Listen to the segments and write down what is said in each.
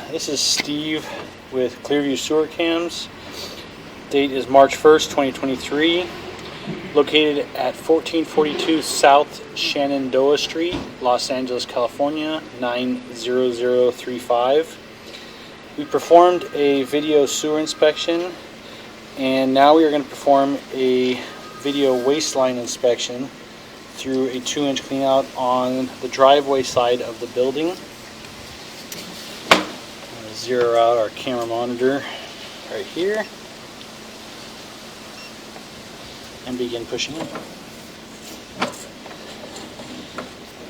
This is Steve with Clearview Sewer Cams. Date is March 1st, 2023. Located at 1442 South Shenandoah Street, Los Angeles, California, 90035. We performed a video sewer inspection, and now we are going to perform a video waistline inspection through a 2-inch cleanout on the driveway side of the building. Zero out our camera monitor right here and begin pushing it.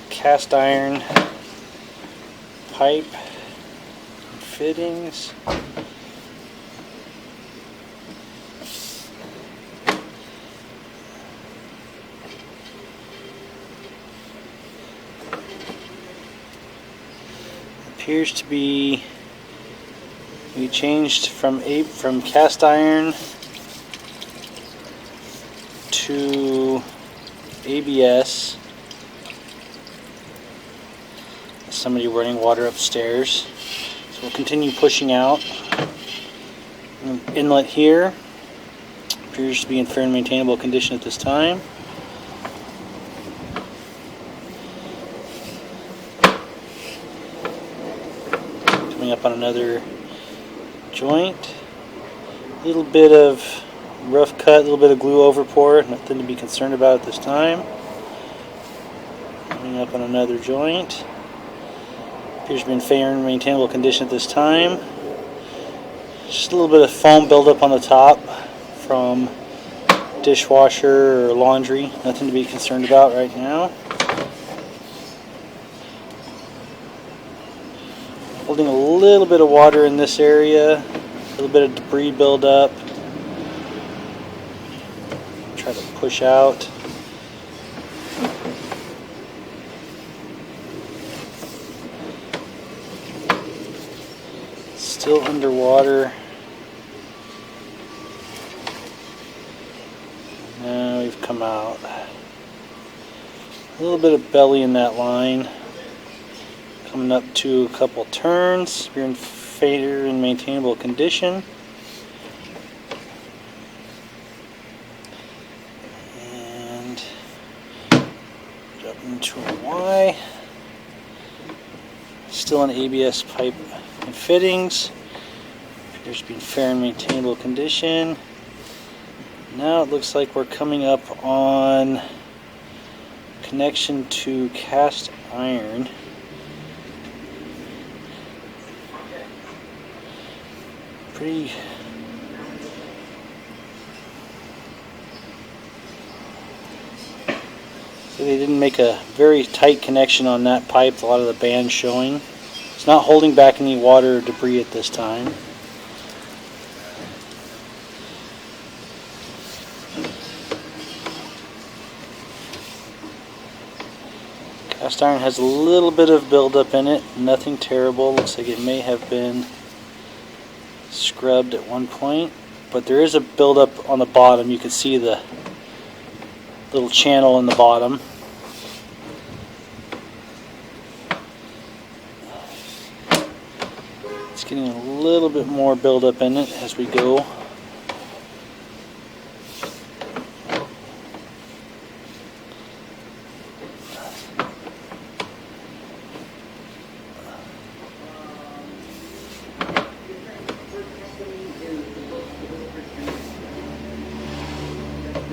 Cast iron pipe and fittings. Appears to be we changed from cast iron to ABS. Somebody running water upstairs. So we'll continue pushing out. Inlet here appears to be in fair and maintainable condition at this time. Coming up on another joint. A little bit of rough cut, a little bit of glue over pour, nothing to be concerned about at this time. Coming up on another joint. Appears to be in fair and maintainable condition at this time. Just a little bit of foam buildup on the top from dishwasher or laundry, nothing to be concerned about right now. Holding a little bit of water in this area, a little bit of debris buildup. Try to push out. Still underwater. Now we've come out. A little bit of belly in that line. Coming up to a couple turns. We're in fair and maintainable condition. And jump into a Y. Still an ABS pipe and fittings. Appears to be in fair and maintainable condition. Now it looks like we're coming up on connection to cast iron. Pretty so they didn't make a very tight connection on that pipe. A lot of the band showing. It's not holding back any water or debris at this time. Cast iron has a little bit of buildup in it, nothing terrible. Looks like it may have been scrubbed at one point, but there is a buildup on the bottom. You can see the little channel in the bottom. It's getting a little bit more buildup in it as we go.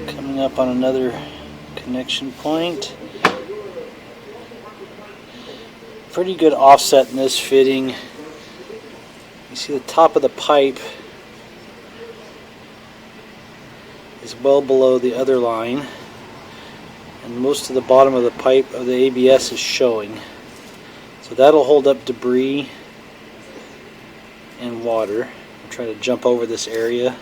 Coming up on another connection point. Pretty good offset in this fitting. You see the top of the pipe is well below the other line, and most of the bottom of the pipe of the ABS is showing. So that'll hold up debris and water. I'm trying to jump over this area.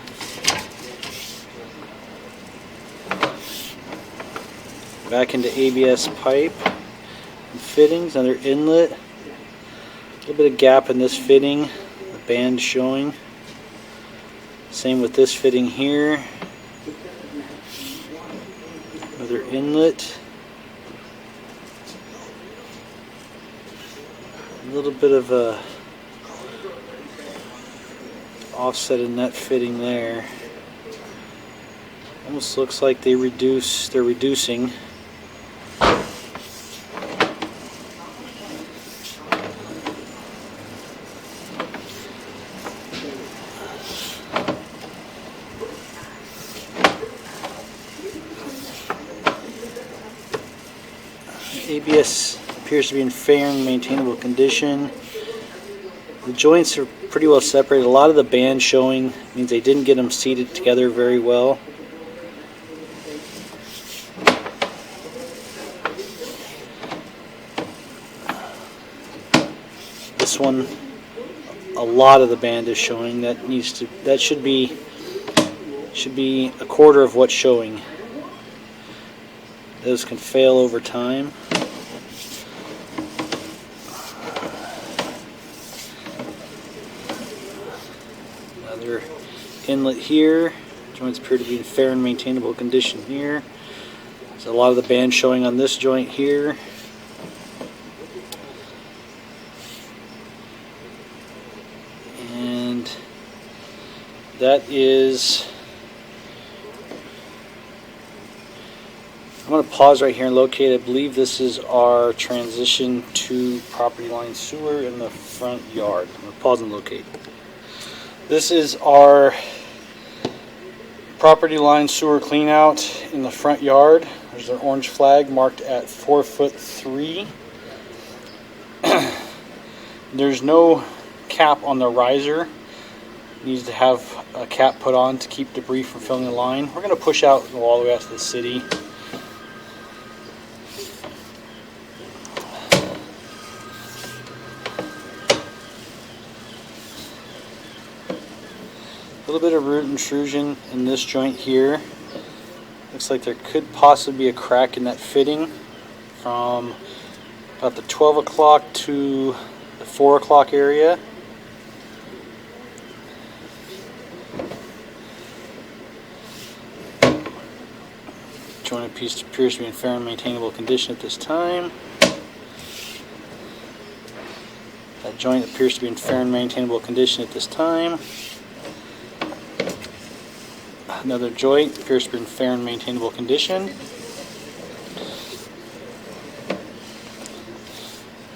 Back into ABS pipe and fittings, another inlet. A little bit of gap in this fitting, the band showing. Same with this fitting here. Another inlet. A little bit of a offset in that fitting there. Almost looks like they're reducing. ABS appears to be in fair and maintainable condition. The joints are pretty well separated. A lot of the band showing means they didn't get them seated together very well. This one, a lot of the band is showing. That should be a quarter of what's showing. Those can fail over time. Another inlet here. Joints appear to be in fair and maintainable condition here. There's a lot of the band showing on this joint here. And that is... I'm going to pause right here and locate. I believe this is our transition to property line sewer in the front yard. I'm going to pause and locate. This is our property line sewer clean out in the front yard. There's an orange flag marked at 4'3". There's no cap on the riser. It needs to have a cap put on to keep debris from filling the line. We're going to push out and go all the way out to the city. A little bit of root intrusion in this joint here. Looks like there could possibly be a crack in that fitting from about the 12 o'clock to the 4 o'clock area. Joint appears to be in fair and maintainable condition at this time. That joint appears to be in fair and maintainable condition at this time. Another joint appears to be in fair and maintainable condition,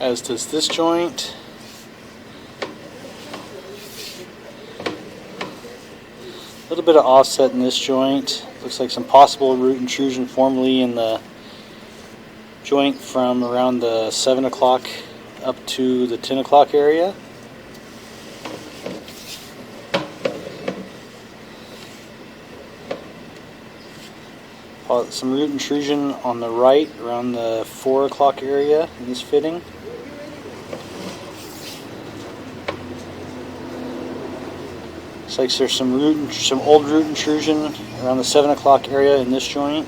as does this joint. A little bit of offset in this joint. Looks like some possible root intrusion formerly in the joint from around the 7 o'clock up to the 10 o'clock area. Some root intrusion on the right around the 4 o'clock area in this fitting. Looks like there's some old root intrusion around the 7 o'clock area in this joint.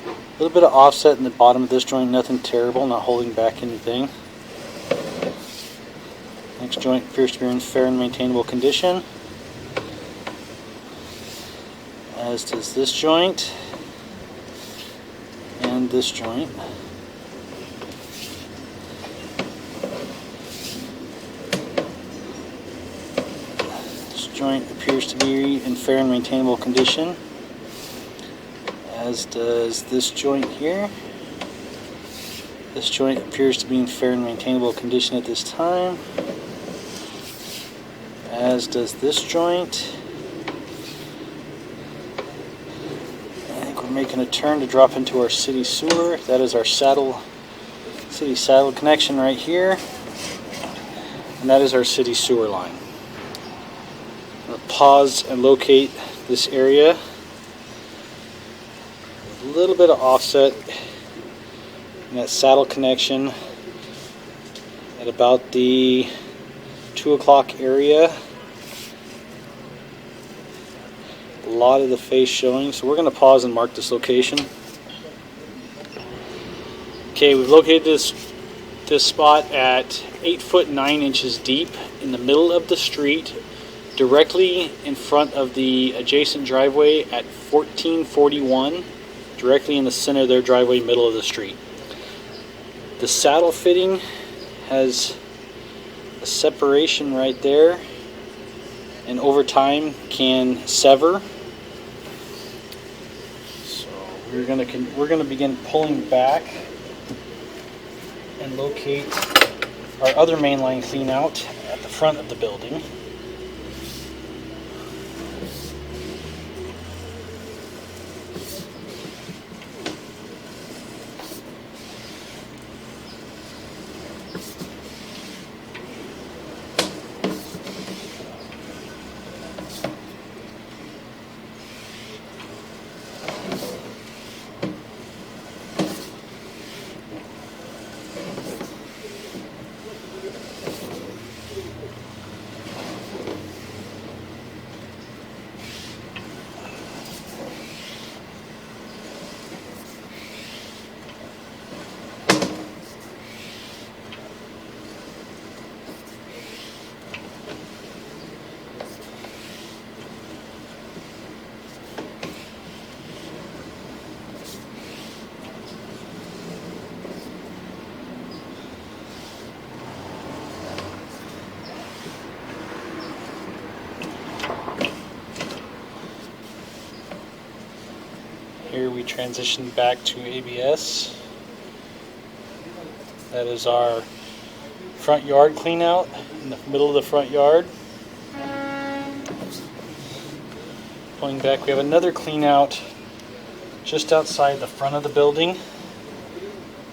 A little bit of offset in the bottom of this joint, nothing terrible, not holding back anything. Next joint appears to be in fair and maintainable condition, as does this joint and this joint. This joint appears to be in fair and maintainable condition, as does this joint here. This joint appears to be in fair and maintainable condition at this time, as does this joint. Making a turn to drop into our city sewer. That is our city saddle connection right here, and that is our city sewer line. I'm going to pause and locate this area. A little bit of offset in that saddle connection at about the 2 o'clock area. A lot of the face showing, so we're going to pause and mark this location. Okay, we've located this spot at 8 foot 9 inches deep in the middle of the street, directly in front of the adjacent driveway at 1441, directly in the center of their driveway, middle of the street. The saddle fitting has a separation right there, and over time can sever. So we're gonna begin pulling back and locate our other mainline clean out at the front of the building. Here we transition back to ABS. That is our front yard clean out in the middle of the front yard. Pulling back, we have another clean out just outside the front of the building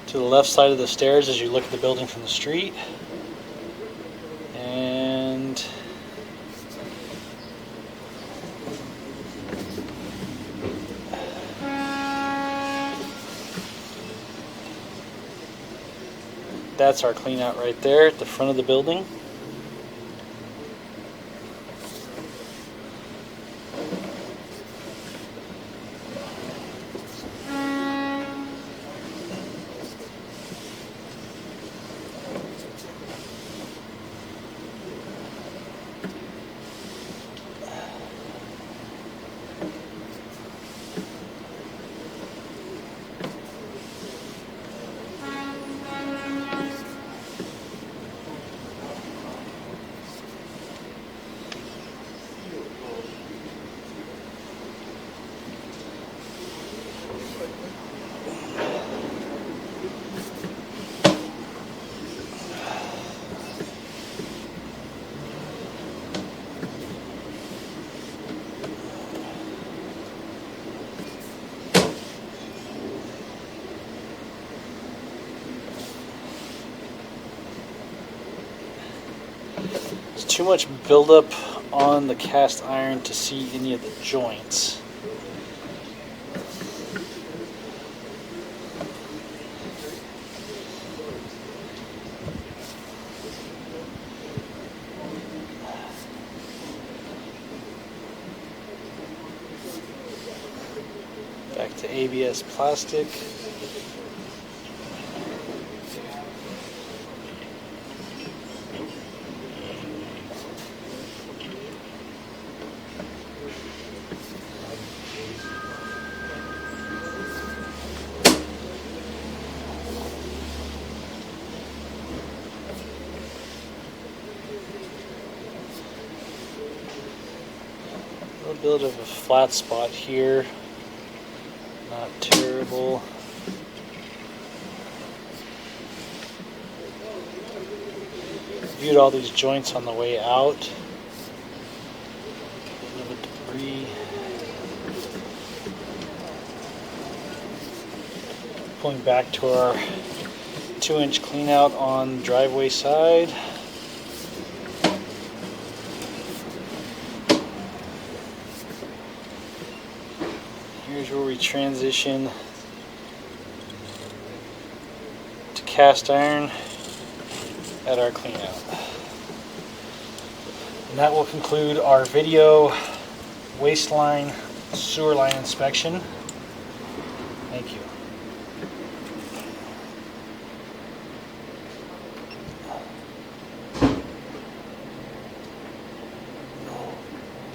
to the left side of the stairs as you look at the building from the street. And that's our clean out right there at the front of the building. There's too much buildup on the cast iron to see any of the joints. Back to ABS plastic. A little bit of a flat spot here, not terrible. Viewed all these joints on the way out. A little bit of debris. Pulling back to our 2-inch clean out on the driveway side. Here's where we transition to cast iron at our clean out. And that will conclude our video waste line sewer line inspection.